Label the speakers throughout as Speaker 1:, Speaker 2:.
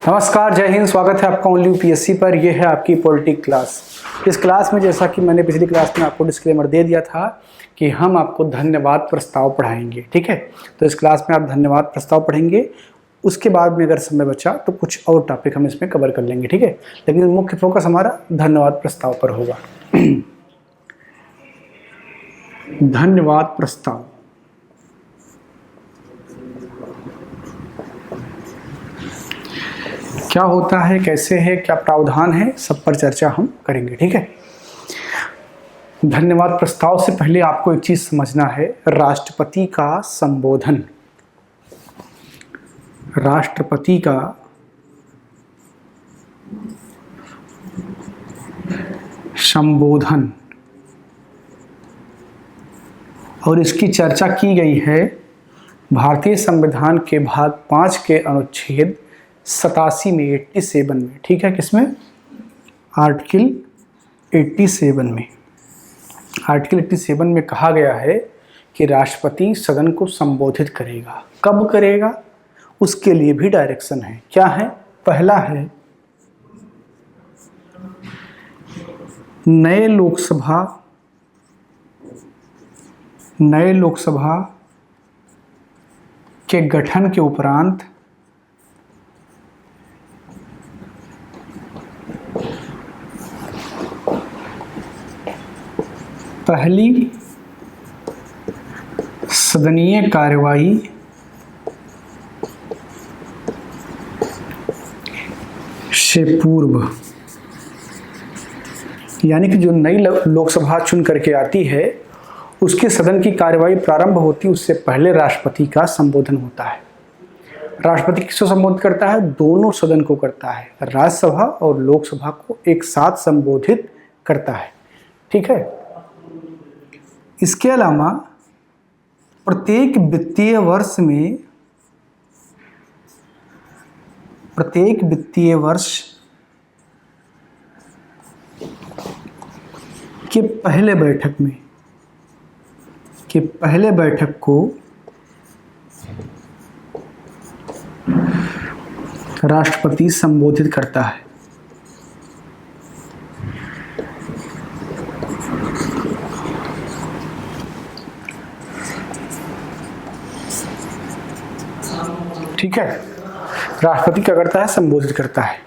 Speaker 1: नमस्कार, जय हिंद। स्वागत है आपका ओनली यूपीएससी पर। यह है आपकी पॉलिटिक क्लास। इस क्लास में जैसा कि मैंने पिछली क्लास में आपको डिस्क्लेमर दे दिया था कि हम आपको धन्यवाद प्रस्ताव पढ़ाएंगे, ठीक है। तो इस क्लास में आप धन्यवाद प्रस्ताव पढ़ेंगे, उसके बाद में अगर समय बचा तो कुछ और टॉपिक हम इसमें कवर कर लेंगे, ठीक है। लेकिन मुख्य फोकस हमारा धन्यवाद प्रस्ताव पर होगा। धन्यवाद प्रस्ताव क्या होता है, कैसे है, क्या प्रावधान है, सब पर चर्चा हम करेंगे, ठीक है। धन्यवाद प्रस्ताव से पहले आपको एक चीज समझना है, राष्ट्रपति का संबोधन। राष्ट्रपति का संबोधन और इसकी चर्चा की गई है भारतीय संविधान के भाग 5 के अनुच्छेद 87 में, 87 में, ठीक है। किसमें? आर्टिकल 87 में। आर्टिकल 87 में कहा गया है कि राष्ट्रपति सदन को संबोधित करेगा। कब करेगा उसके लिए भी डायरेक्शन है। क्या है? पहला है नए लोकसभा के गठन के उपरांत पहली सदनीय कार्यवाही से पूर्व, यानी कि जो नई लोकसभा चुन करके आती है उसके सदन की कार्यवाही प्रारंभ होती है, उससे पहले राष्ट्रपति का संबोधन होता है। राष्ट्रपति किसको संबोधित करता है? दोनों सदन को करता है, राज्यसभा और लोकसभा को एक साथ संबोधित करता है, ठीक है। इसके अलावा प्रत्येक वित्तीय वर्ष के पहले बैठक को राष्ट्रपति संबोधित करता है। ठीक है, राष्ट्रपति क्या करता है? संबोधित करता है।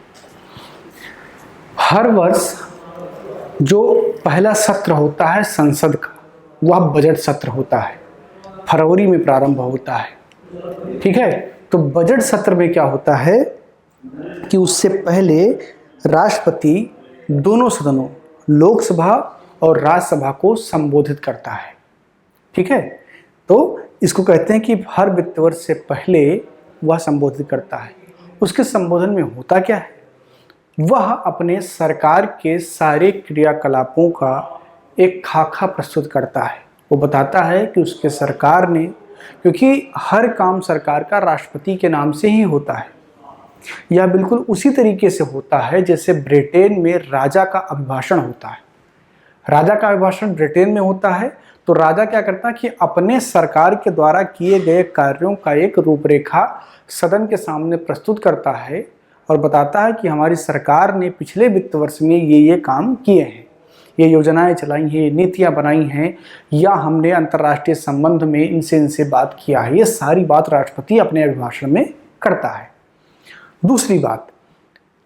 Speaker 1: हर वर्ष जो पहला सत्र होता है संसद का, वह बजट सत्र होता है, फरवरी में प्रारंभ होता है, ठीक है। तो बजट सत्र में क्या होता है कि उससे पहले राष्ट्रपति दोनों सदनों, लोकसभा और राज्यसभा को संबोधित करता है, ठीक है। तो इसको कहते हैं कि हर वित्त वर्ष से पहले वह संबोधित करता है। उसके संबोधन में होता क्या है? वह अपने सरकार के सारे क्रियाकलापों का एक खाका प्रस्तुत करता है। वो बताता है कि उसके सरकार ने, क्योंकि हर काम सरकार का राष्ट्रपति के नाम से ही होता है, या बिल्कुल उसी तरीके से होता है जैसे ब्रिटेन में राजा का अभिभाषण होता है। राजा का अभिभाषण ब्रिटेन में होता है, तो राजा क्या करता है कि अपने सरकार के द्वारा किए गए कार्यों का एक रूपरेखा सदन के सामने प्रस्तुत करता है और बताता है कि हमारी सरकार ने पिछले वित्त वर्ष में ये काम किए हैं, ये योजनाएं चलाई हैं, नीतियां बनाई हैं, या हमने अंतर्राष्ट्रीय संबंध में इनसे बात किया है। ये सारी बात राष्ट्रपति अपने अभिभाषण में करता है। दूसरी बात,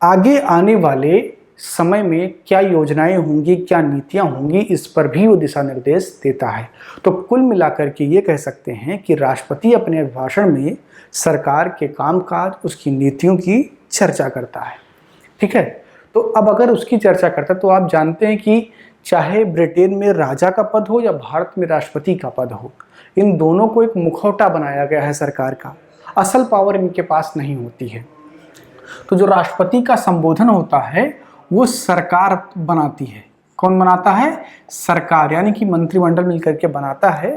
Speaker 1: आगे आने वाले समय में क्या योजनाएं होंगी, क्या नीतियां होंगी, इस पर भी वो दिशा निर्देश देता है। तो कुल मिलाकर के ये कह सकते हैं कि राष्ट्रपति अपने अभिभाषण में सरकार के कामकाज, उसकी नीतियों की चर्चा करता है, ठीक है। तो अब अगर उसकी चर्चा करता है तो आप जानते हैं कि चाहे ब्रिटेन में राजा का पद हो या भारत में राष्ट्रपति का पद हो, इन दोनों को एक मुखौटा बनाया गया है सरकार का। असल पावर इनके पास नहीं होती है। तो जो राष्ट्रपति का संबोधन होता है वो सरकार बनाती है। कौन बनाता है? सरकार, यानी कि मंत्रिमंडल मिलकर के बनाता है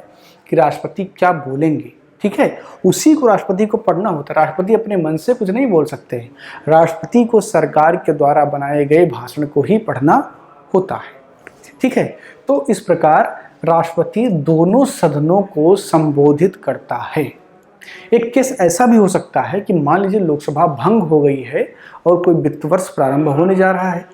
Speaker 1: कि राष्ट्रपति क्या बोलेंगे, ठीक है। उसी को राष्ट्रपति को पढ़ना होता है। राष्ट्रपति अपने मन से कुछ नहीं बोल सकते हैं, राष्ट्रपति को सरकार के द्वारा बनाए गए भाषण को ही पढ़ना होता है, ठीक है। तो इस प्रकार राष्ट्रपति दोनों सदनों को संबोधित करता है, एक केस ऐसा भी हो सकता है कि मान लीजिए लोकसभा भंग हो गई है और कोई वित्त वर्ष प्रारंभ होने जा रहा है,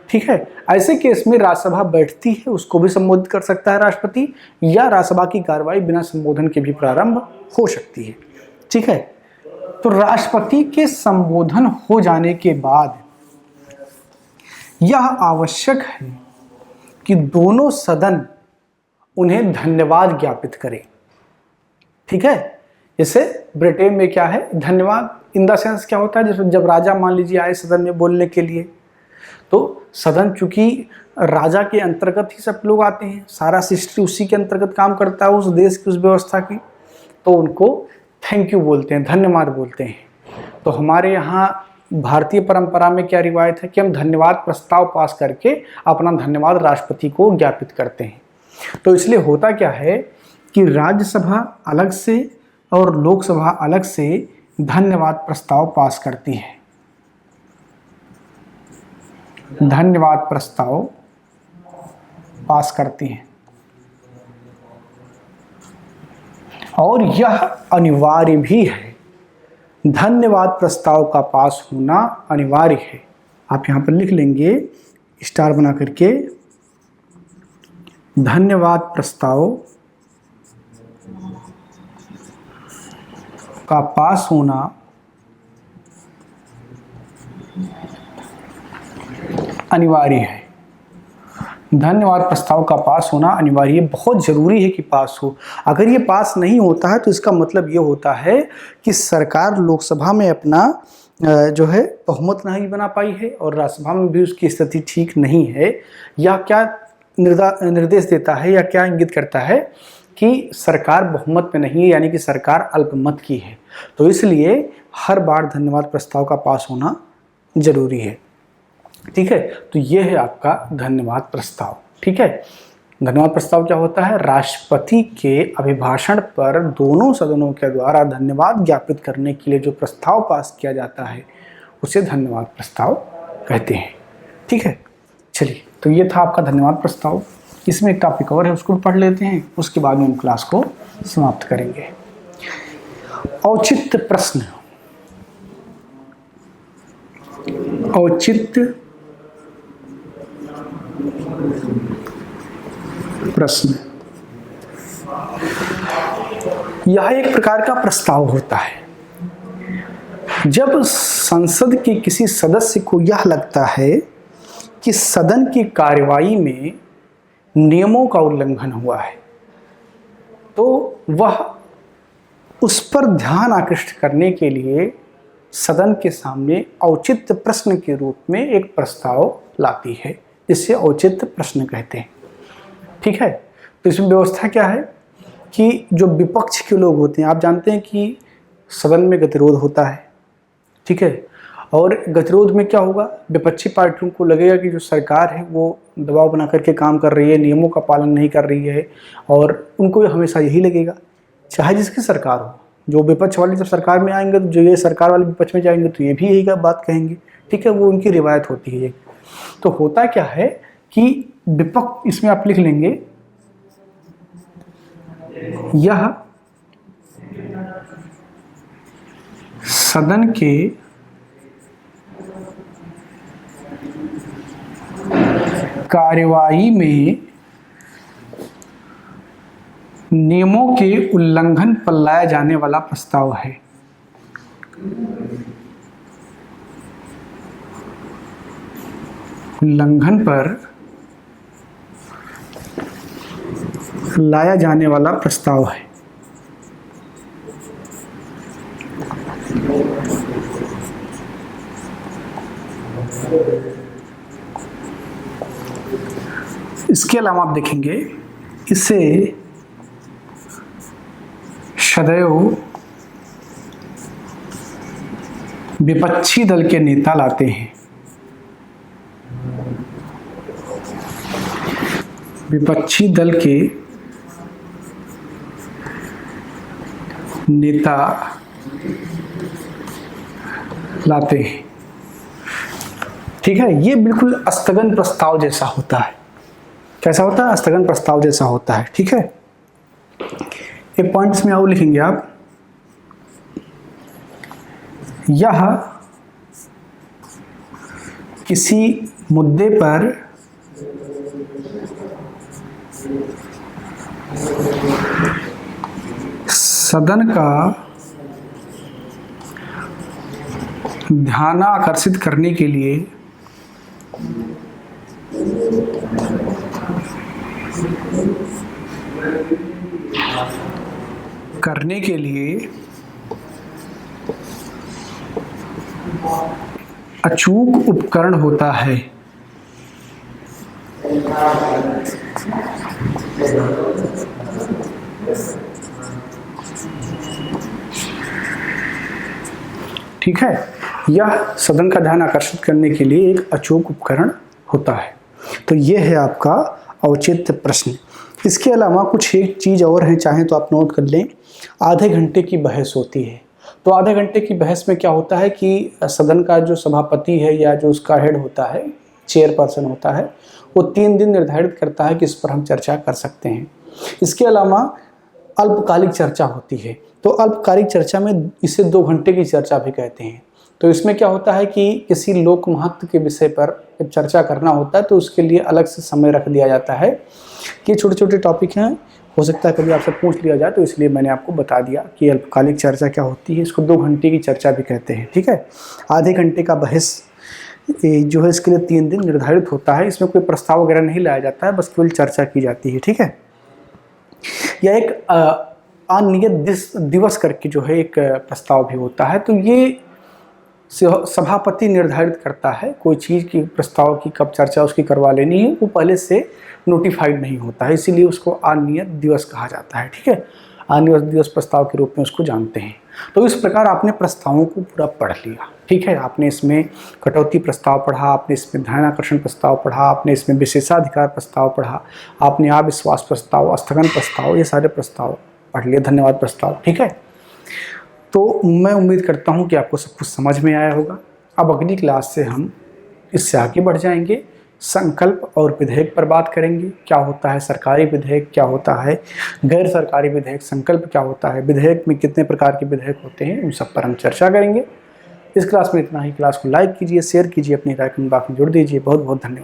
Speaker 1: ठीक है। ऐसे केस में राज्यसभा बैठती है, उसको भी संबोधित कर सकता है राष्ट्रपति, या राज्यसभा की कार्रवाई बिना संबोधन के भी प्रारंभ हो सकती है, ठीक है। तो राष्ट्रपति के संबोधन हो जाने के बाद यह आवश्यक है कि दोनों सदन उन्हें धन्यवाद ज्ञापित करें, ठीक है। जैसे ब्रिटेन में क्या है, धन्यवाद इन द सेंस क्या होता है, जैसे जब राजा मान लीजिए आए सदन में बोलने के लिए, तो सदन चूंकि राजा के अंतर्गत ही सब लोग आते हैं, सारा सिस्टम उसी के अंतर्गत काम करता है, उस देश की उस व्यवस्था की, तो उनको थैंक यू बोलते हैं, धन्यवाद बोलते हैं। तो हमारे यहाँ भारतीय परंपरा में क्या रिवायत है कि हम धन्यवाद प्रस्ताव पास करके अपना धन्यवाद राष्ट्रपति को ज्ञापित करते हैं। तो इसलिए होता क्या है कि राज्यसभा अलग से और लोकसभा अलग से धन्यवाद प्रस्ताव पास करती है, धन्यवाद प्रस्ताव पास करती हैं, और यह अनिवार्य भी है। धन्यवाद प्रस्ताव का पास होना अनिवार्य है। आप यहाँ पर लिख लेंगे स्टार बना करके, धन्यवाद प्रस्ताव का पास होना अनिवार्य है। धन्यवाद प्रस्ताव का पास होना अनिवार्य है, बहुत ज़रूरी है कि पास हो। अगर ये पास नहीं होता है तो इसका मतलब ये होता है कि सरकार लोकसभा में अपना जो है बहुमत नहीं बना पाई है और राज्यसभा में भी उसकी स्थिति ठीक नहीं है, या क्या निर्देश देता है या क्या इंगित करता है कि सरकार बहुमत में नहीं है, यानी कि सरकार अल्पमत की है। तो इसलिए हर बार धन्यवाद प्रस्ताव का पास होना जरूरी है, ठीक है। तो ये है आपका धन्यवाद प्रस्ताव, ठीक है। धन्यवाद प्रस्ताव क्या होता है, राष्ट्रपति के अभिभाषण पर दोनों सदनों के द्वारा धन्यवाद ज्ञापित करने के लिए जो प्रस्ताव पास किया जाता है उसे धन्यवाद प्रस्ताव कहते हैं, ठीक है। चलिए, तो ये था आपका धन्यवाद प्रस्ताव। इसमें एक टॉपिक और है, उसको पढ़ लेते हैं, उसके बाद में हम क्लास को समाप्त करेंगे। औचित्य प्रश्न। औचित्य प्रश्न, यह एक प्रकार का प्रस्ताव होता है जब संसद के किसी सदस्य को यह लगता है कि सदन की कार्यवाही में नियमों का उल्लंघन हुआ है, तो वह उस पर ध्यान आकृष्ट करने के लिए सदन के सामने औचित्य प्रश्न के रूप में एक प्रस्ताव लाती है, जिसे औचित्य प्रश्न कहते हैं, ठीक है। तो इसमें व्यवस्था क्या है कि जो विपक्ष के लोग होते हैं, आप जानते हैं कि सदन में गतिरोध होता है, ठीक है, और गतिरोध में क्या होगा, विपक्षी पार्टियों को लगेगा कि जो सरकार है वो दबाव बना करके काम कर रही है, नियमों का पालन नहीं कर रही है, और उनको हमेशा यही लगेगा, चाहे जिसकी सरकार हो। जो विपक्ष वाले जब सरकार में आएंगे तो जो ये सरकार वाले विपक्ष में जाएंगे तो ये भी यही बात कहेंगे, ठीक है, वो उनकी रिवायत होती है। तो होता क्या है कि विपक्ष, इसमें आप लिख लेंगे, यह सदन के कार्यवाही में नियमों के उल्लंघन पर लाया जाने वाला प्रस्ताव है। उल्लंघन पर लाया जाने वाला प्रस्ताव है। इसके अलावा आप देखेंगे, इसे सदैव विपक्षी दल के नेता लाते हैं। विपक्षी दल के नेता लाते हैं, ठीक है। ये बिल्कुल स्थगन प्रस्ताव जैसा होता है। कैसा होता है, स्थगन प्रस्ताव जैसा होता है, ठीक है। एक पॉइंट इसमें और लिखेंगे आप, यह किसी मुद्दे पर सदन का ध्यान आकर्षित करने के लिए अचूक उपकरण होता है। ठीक है, यह सदन का ध्यान आकर्षित करने के लिए एक अचूक उपकरण होता है। तो यह है आपका औचित्य प्रश्न। इसके अलावा कुछ एक चीज़ और है, चाहें तो आप नोट कर लें। आधे घंटे की बहस होती है। तो आधे घंटे की बहस में क्या होता है कि सदन का जो सभापति है या जो उसका हेड होता है, चेयरपर्सन होता है, वो 3 दिन निर्धारित करता है कि इस पर हम चर्चा कर सकते हैं। इसके अलावा अल्पकालिक चर्चा होती है। तो अल्पकालिक चर्चा में इसे 2 घंटे की चर्चा भी कहते हैं। तो इसमें क्या होता है कि किसी लोक महत्व के विषय पर जब चर्चा करना होता है तो उसके लिए अलग से समय रख दिया जाता है कि छोटे छोटे टॉपिक हैं, हो सकता है कभी आपसे पूछ लिया जाए, तो इसलिए मैंने आपको बता दिया कि अल्पकालिक चर्चा क्या होती है। इसको 2 घंटे की चर्चा भी कहते हैं। ठीक है, आधे घंटे का बहस जो है इसके लिए 3 दिन निर्धारित होता है। इसमें कोई प्रस्ताव वगैरह नहीं लाया जाता है, बस केवल चर्चा की जाती है। ठीक है, यह एक अनियत दिवस करके जो है एक प्रस्ताव भी होता है। तो ये सभापति निर्धारित करता है कोई चीज़ की, प्रस्ताव की कब चर्चा उसकी करवा लेनी है, वो पहले से नोटिफाइड नहीं होता है, इसीलिए उसको अनियत दिवस कहा जाता है। ठीक है, अनियत दिवस प्रस्ताव के रूप में उसको जानते हैं। तो इस प्रकार आपने प्रस्तावों को पूरा पढ़ लिया। ठीक है, आपने इसमें कटौती प्रस्ताव पढ़ा, आपने इसमें ध्यानाकर्षण प्रस्ताव पढ़ा, आपने इसमें विशेषाधिकार प्रस्ताव पढ़ा, आपने अविश्वास प्रस्ताव, स्थगन प्रस्ताव, ये सारे प्रस्ताव पढ़ लिए, धन्यवाद प्रस्ताव। ठीक है, तो मैं उम्मीद करता हूँ कि आपको सब कुछ समझ में आया होगा। अब अगली क्लास से हम इससे आगे बढ़ जाएंगे, संकल्प और विधेयक पर बात करेंगे। क्या होता है सरकारी विधेयक, क्या होता है गैर सरकारी विधेयक, संकल्प क्या होता है, विधेयक में कितने प्रकार के विधेयक होते हैं, उन सब पर हम चर्चा करेंगे। इस क्लास में इतना ही। क्लास को लाइक कीजिए, शेयर कीजिए, अपनी राय कमेंट बॉक्स में जोड़ दीजिए। बहुत बहुत धन्यवाद।